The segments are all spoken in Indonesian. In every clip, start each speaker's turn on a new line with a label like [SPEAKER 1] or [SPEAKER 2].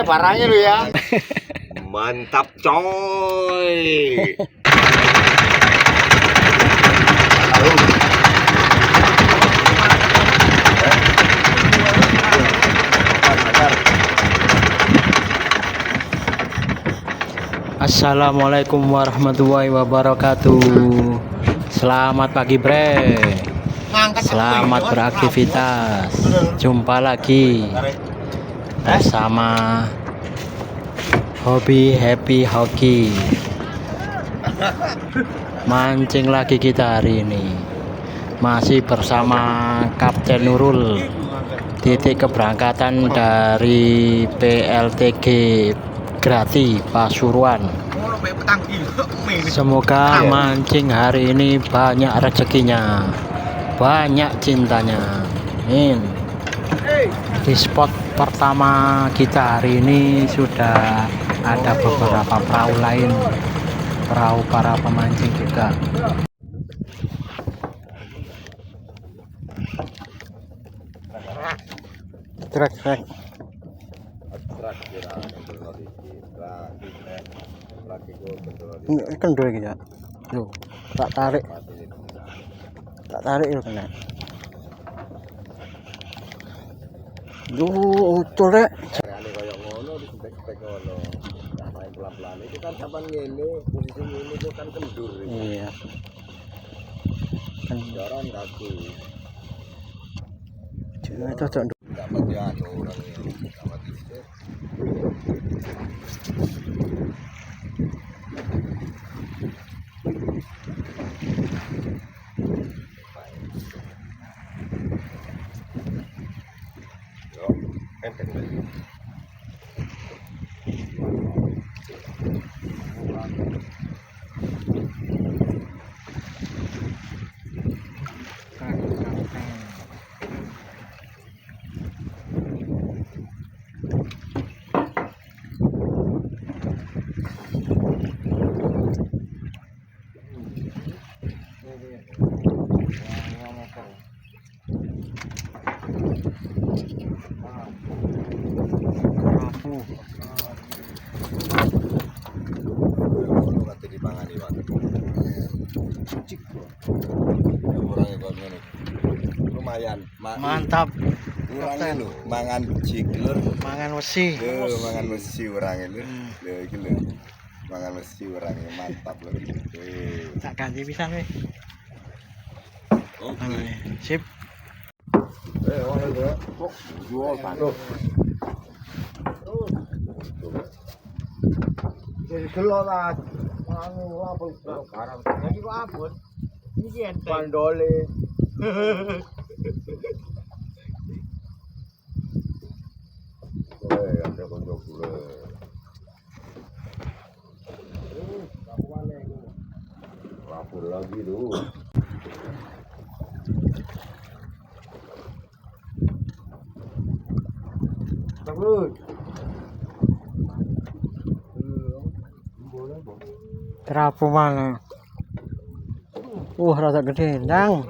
[SPEAKER 1] Barangnya lu ya. Mantap coy.
[SPEAKER 2] Assalamualaikum warahmatullahi wabarakatuh. Selamat pagi bre. Selamat beraktivitas. Jumpa lagi bersama hobi happy hoki. Mancing lagi kita hari ini. Masih bersama Kapten Nurul. Titik keberangkatan dari PLTG Grati Pasuruan. Semoga mancing hari ini banyak rezekinya, banyak cintanya. Di spot pertama kita hari ini sudah ada beberapa perahu lain, perahu para pemancing juga. Trek. Kendor iki ya. Yo, tak tarik yo kena. Yo, utul rek.
[SPEAKER 1] Carane koyo ngono dispek-spek ngono. Nah, main pelan-pelan itu kan sampean ngene, posisi ngene itu kan kendur.
[SPEAKER 2] Iya. Kan
[SPEAKER 1] jaran kaku.
[SPEAKER 2] Jangan cocok.
[SPEAKER 1] Enggak mati anu orang ini. Enggak mati sih. Lumayan
[SPEAKER 2] mantap.
[SPEAKER 1] Urangnya lho, mangan jigler,
[SPEAKER 2] mangan wesi.
[SPEAKER 1] Mangan wesi urangnya lho. Lho iki lho. Mangan wesi urangnya mantap lho.
[SPEAKER 2] Tak ganti pisan weh.
[SPEAKER 1] Oke.
[SPEAKER 2] Sip.
[SPEAKER 1] Oleh lho. Kok jual banget. Jadi delok lah. Anu apa barang. Jadi kok abot. Iki enteng. Pandole. Ada konco gula. Lapor lagi tuh. Bagus.
[SPEAKER 2] Terapu mana? Rada gede, Dang.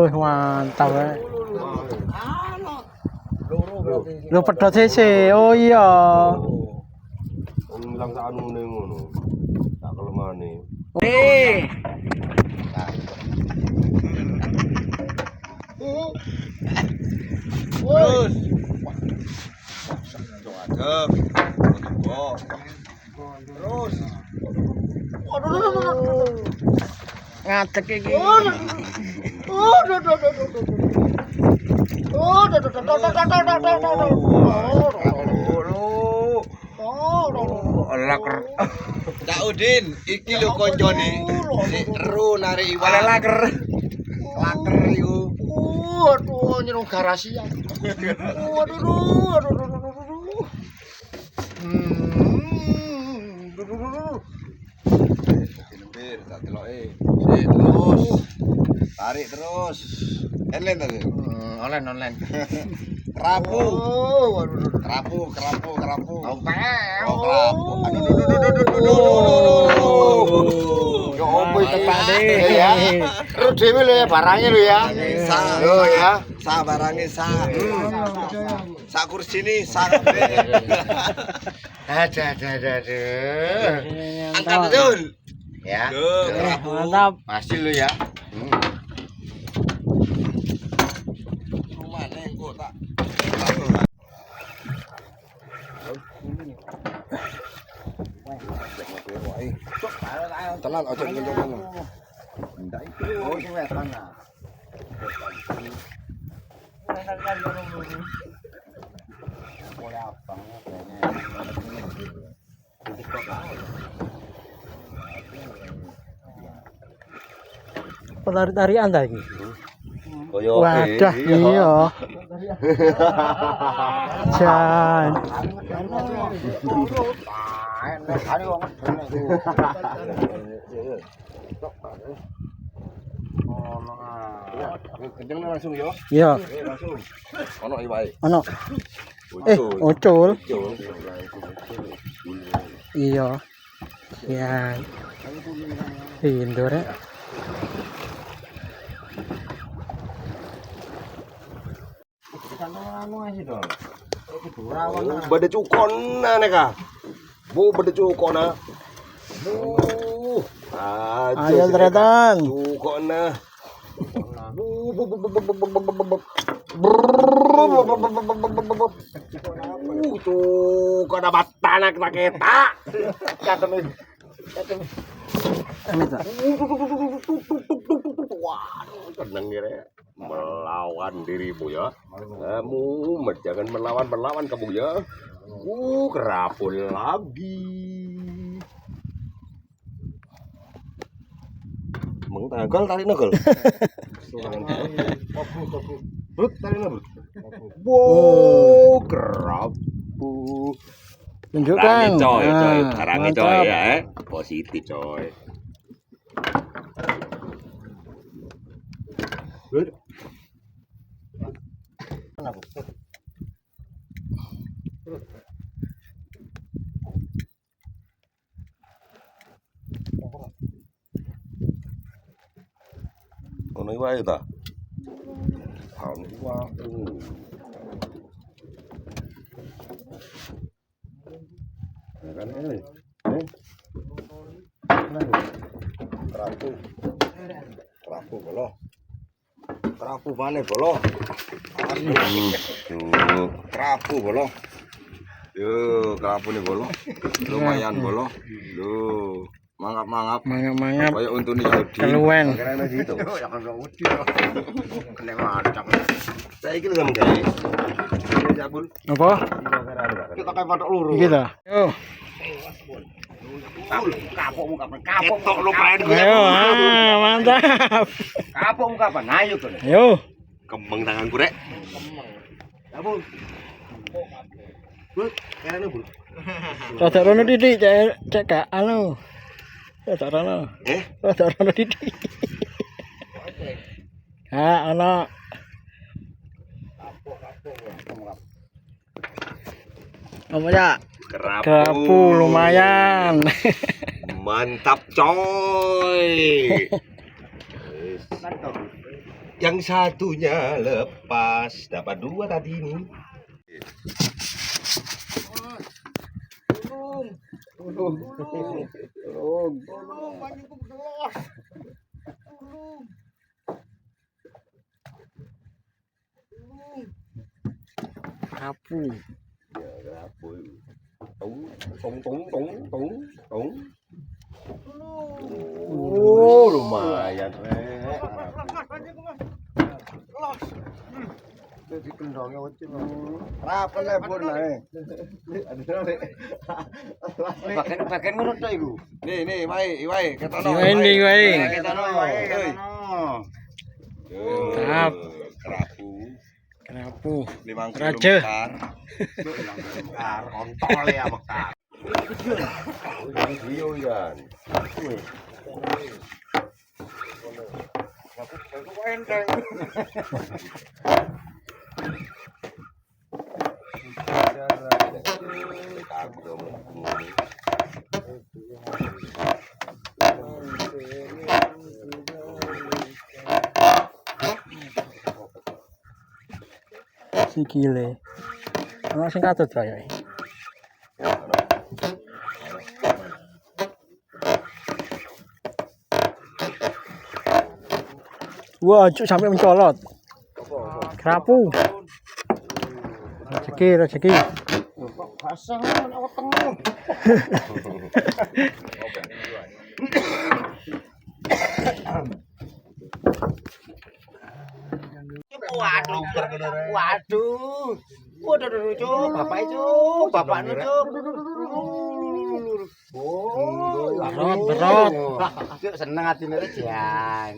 [SPEAKER 2] Mantap ya. Lu pedot sih. Oh iya.
[SPEAKER 1] Ngilang sak anune ngono. Tak kelemane. Terus. Adep. Terus. Waduh.
[SPEAKER 2] Ngatek iki.
[SPEAKER 1] Cak Udin, iki lho koncone. Sik ru narik iwak.
[SPEAKER 2] Laker.
[SPEAKER 1] Laker iku.
[SPEAKER 2] Aduh, nyerung garasi ya. Aduh.
[SPEAKER 1] Lembir, tak deloke. Sik terus. Tarik terus. Online tadi.
[SPEAKER 2] Online.
[SPEAKER 1] Kerapu.
[SPEAKER 2] Waduh.
[SPEAKER 1] Kerapu.
[SPEAKER 2] Aduh.
[SPEAKER 1] Oh, kerapu. Aduh.
[SPEAKER 2] Pak De.
[SPEAKER 3] Ya. Terus dhewe lho ya barangnya lho ya. Lho ya.
[SPEAKER 1] Sa barangnya sa. Sa kursi ini sa kabeh.
[SPEAKER 3] Ada.
[SPEAKER 1] Angkat betul.
[SPEAKER 3] Ya.
[SPEAKER 2] Mantap.
[SPEAKER 3] Masih lho ya.
[SPEAKER 1] Rumah nih kok tak. Tenan aja kenceng. Ndak iki. Oh, sing wetan nah. Boleh abang kayaknya.
[SPEAKER 2] Tari-tarian ta iki?
[SPEAKER 3] Kaya
[SPEAKER 2] Wadah iya. Jan.
[SPEAKER 1] Kenceng langsung yo.
[SPEAKER 2] Iya,
[SPEAKER 1] Langsung. Ono iki wae.
[SPEAKER 2] ono. Ucul. Iya. Jan. Pindur ya.
[SPEAKER 1] Bade cukon nek ah. Bu bade cukon ah.
[SPEAKER 2] Ayo tretan.
[SPEAKER 1] Cukon nah. Tuh kada batanak na kita. Katemi. Waduh, tenang kira melawan dirimu ya. Kamu jangan melawan kamu ya. Kerapul lagi. Mengtanggal tarik nagel. Brut tarik nagel. Wow, kerapu.
[SPEAKER 2] Tunjukkan.
[SPEAKER 1] Coy,
[SPEAKER 2] Nah,
[SPEAKER 1] barangnya
[SPEAKER 2] mantap.
[SPEAKER 1] coy ya, positif coy. Ono iki wae ta? Tahun kan ini. Kerapu bolo. Kerapu mana bolo? Kerapu bolo. Yo, kerapu nih bolo. Lumayan bolo. Duh, mangap.
[SPEAKER 2] Mangap-mangap.
[SPEAKER 1] Kayak untune Yahudi.
[SPEAKER 2] Keluwen.
[SPEAKER 1] Karena gitu. Ya kan Yahudi. Kena macam. Saiki lho gawe. Ini jabul.
[SPEAKER 2] Apa?
[SPEAKER 1] Kita kayak patok luru.
[SPEAKER 2] Iki ta. Yo.
[SPEAKER 1] Kapokmu kapan? Ketok lu main gue.
[SPEAKER 2] Ayo, mantap.
[SPEAKER 1] Kapokmu kapan? Ayo tuh.
[SPEAKER 2] Ayo.
[SPEAKER 1] Kembang tanganku rek. Jabul. Bul, karena bul.
[SPEAKER 2] Rada rono titik cek gak anu. Rada rono. Rada rono titik. Ha, ana. Apa ya? Kerapu lumayan.
[SPEAKER 1] Mantap coy. Yang satunya lepas, dapat dua tadi ini.
[SPEAKER 2] Kerapu.
[SPEAKER 1] Ya, kerapu. Tung. Oh, lumayan, rek. Jadi kendongnya wajib. Rapat lah pun lah. Bagian ngono tok iku. Nih, wae, ketono.
[SPEAKER 2] Wae.
[SPEAKER 1] Ketono wae.
[SPEAKER 2] Mantap.
[SPEAKER 1] Kerapu. 5 kilo
[SPEAKER 2] Raja.
[SPEAKER 1] mekar. Kontol ya mekar. Video kan.
[SPEAKER 2] sikile. Ono sing katut kaya. Wah, cuk sampai mencolot. Kerapu. Rezeki.
[SPEAKER 3] Basah awak tengah. Waduh. Waduh, Cuk. Bapak itu, bapaknya, Cuk. Oh,
[SPEAKER 2] Berat.
[SPEAKER 3] Cuk seneng atine Jan.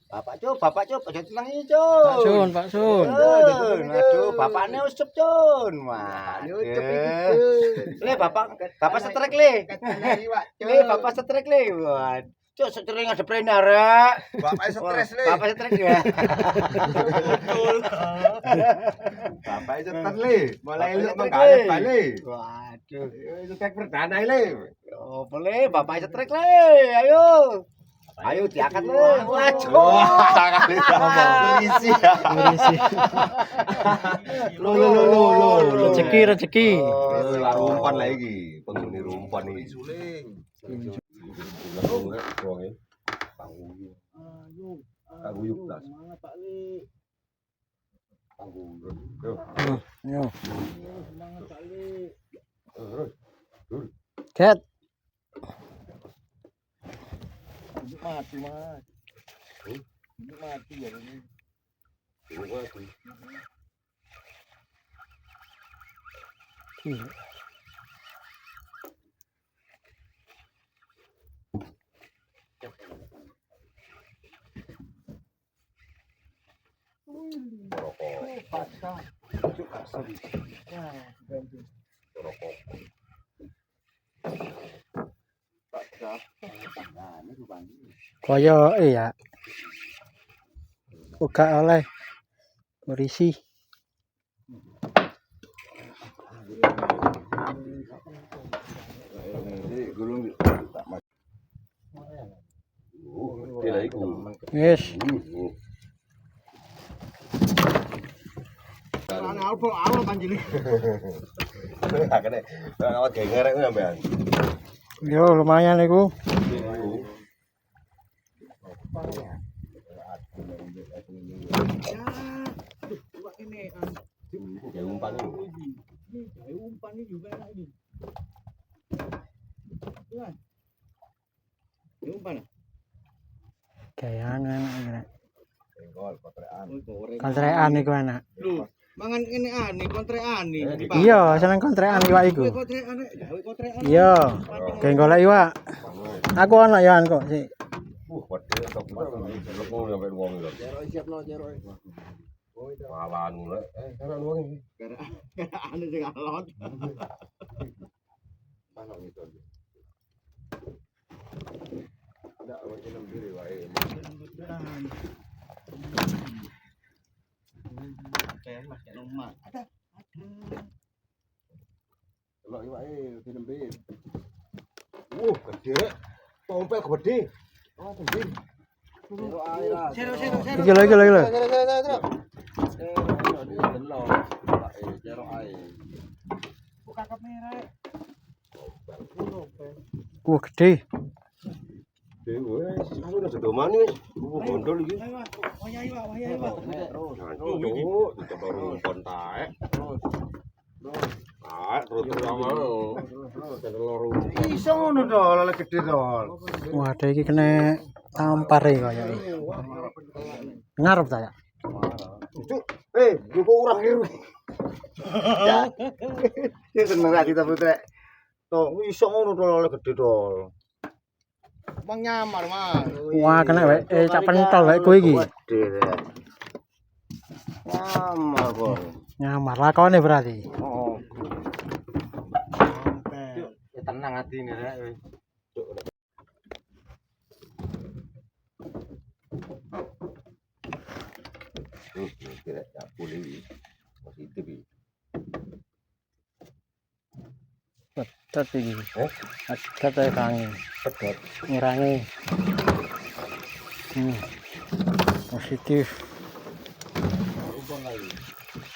[SPEAKER 3] Bapak Cuk, aja tenang iki, Cuk.
[SPEAKER 2] Pak Sun.
[SPEAKER 3] Aduh, bapaknya ucup, Cun. Wah, ucup iki. Le, bapak setrek le. Le, bapak setrek le. Wah, Cuk sering ada prena rek.
[SPEAKER 1] Bapak stres le.
[SPEAKER 3] Bapak setrek ya.
[SPEAKER 1] Betul. Bapak stres le. Mulai lu
[SPEAKER 3] Bapak
[SPEAKER 1] menggalak
[SPEAKER 3] setrek, Le.
[SPEAKER 1] balik.
[SPEAKER 3] Waduh.
[SPEAKER 1] Itu tek perdana le.
[SPEAKER 3] Oh, boleh bapak setrek le. Ayo. Ayo diangkat le. Waduh.
[SPEAKER 1] Berisi.
[SPEAKER 2] Berisi.
[SPEAKER 1] Lo.
[SPEAKER 2] Rezeki.
[SPEAKER 1] Rumpan lagi, penghuni rumpan ini. Suling.
[SPEAKER 2] Yo. Ket.
[SPEAKER 3] Mati, Mas. Mati ya ini.
[SPEAKER 2] Kaya ya. Uga oleh berisi. Yes. Yo lumayan iku. Kayangan. Kontrekan iku enak.
[SPEAKER 3] Mangan ini aneh, kontrekan nih.
[SPEAKER 2] Iya, seneng kontrekan iwak iku. Iya, kayak golek iwak. Aku ana ya kok sih.
[SPEAKER 1] Gede. Tompel gede. Oh, gede.
[SPEAKER 2] Iki lho. Wah, gede.
[SPEAKER 1] Dewe, aku udah sedoman wis. Gondol iki. Coba rumpon taek. Terus awal.
[SPEAKER 3] Iso ngono to, lele gede to.
[SPEAKER 2] Waduh iki kena tampar iki kaya iki. Ngarep ta ya?
[SPEAKER 3] Yo kok urang iru. Ya. Iki seneng ati ta putrek. To iso ngono to lele gede to. Bang nyamar, Mas.
[SPEAKER 2] Wah, kena wae cak pentol wae kowe iki.
[SPEAKER 3] Gede. Nyamar kok.
[SPEAKER 2] Nyamar lakone berarti.
[SPEAKER 3] Oh. Tenang atine rek wis.
[SPEAKER 1] Kira ya boleh positif iki.
[SPEAKER 2] Pedet iki. Pedet ae kangen.
[SPEAKER 1] Pedot.
[SPEAKER 2] Ngirangi. Positif.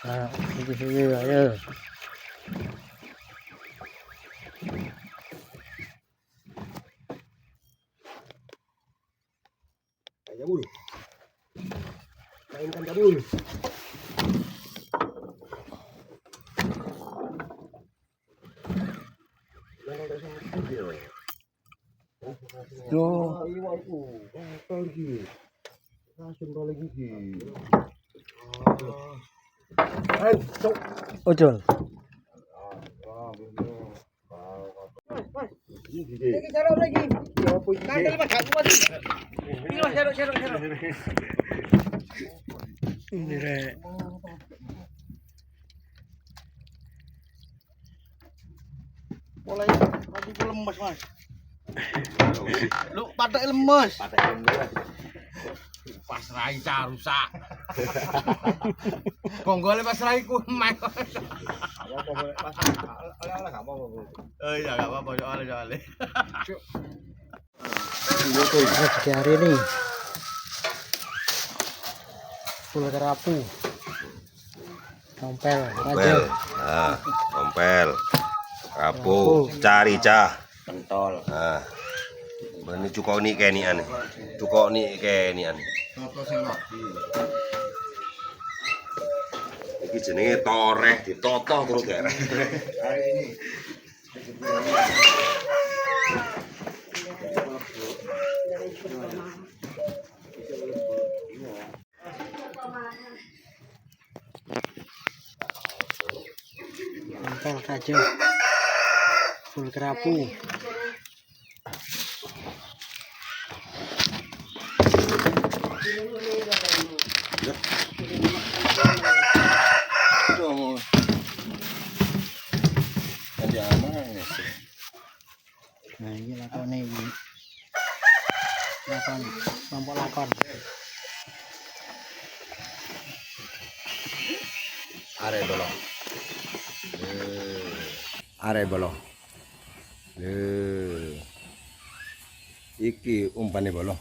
[SPEAKER 2] Ayo.
[SPEAKER 1] Jabul. Mainkan jabul.
[SPEAKER 2] Yo,
[SPEAKER 1] Iwanku, lagi. Langsung lagi.
[SPEAKER 2] ojol.
[SPEAKER 3] Lagi sarung lagi. Kandel Mas gak kuat. Ini Mas sarung.
[SPEAKER 2] Ini rek.
[SPEAKER 3] Mulai lagi lemes Mas. Lu patek lemes. Pas rai rusak. Bonggole pas rai ku mek. Oh iya enggak apa-apa soalnya.
[SPEAKER 2] Rezeki hari ini full kerapu, tompel aja,
[SPEAKER 4] Nah, tompel, rapuh, cari cah,
[SPEAKER 3] Pentol.
[SPEAKER 4] nah, ini cukup nih kayak nian, cukup nih kayak nian.
[SPEAKER 3] Foto sing mati.
[SPEAKER 4] Iki jenenge toreh ditotoh terus derek.
[SPEAKER 3] Hari ini
[SPEAKER 2] tompel aja, full kerapu. Nah ini lakon ini, lakon, kelompok lakon.
[SPEAKER 4] Are bolong. Are bolong. Iki umpane bolong.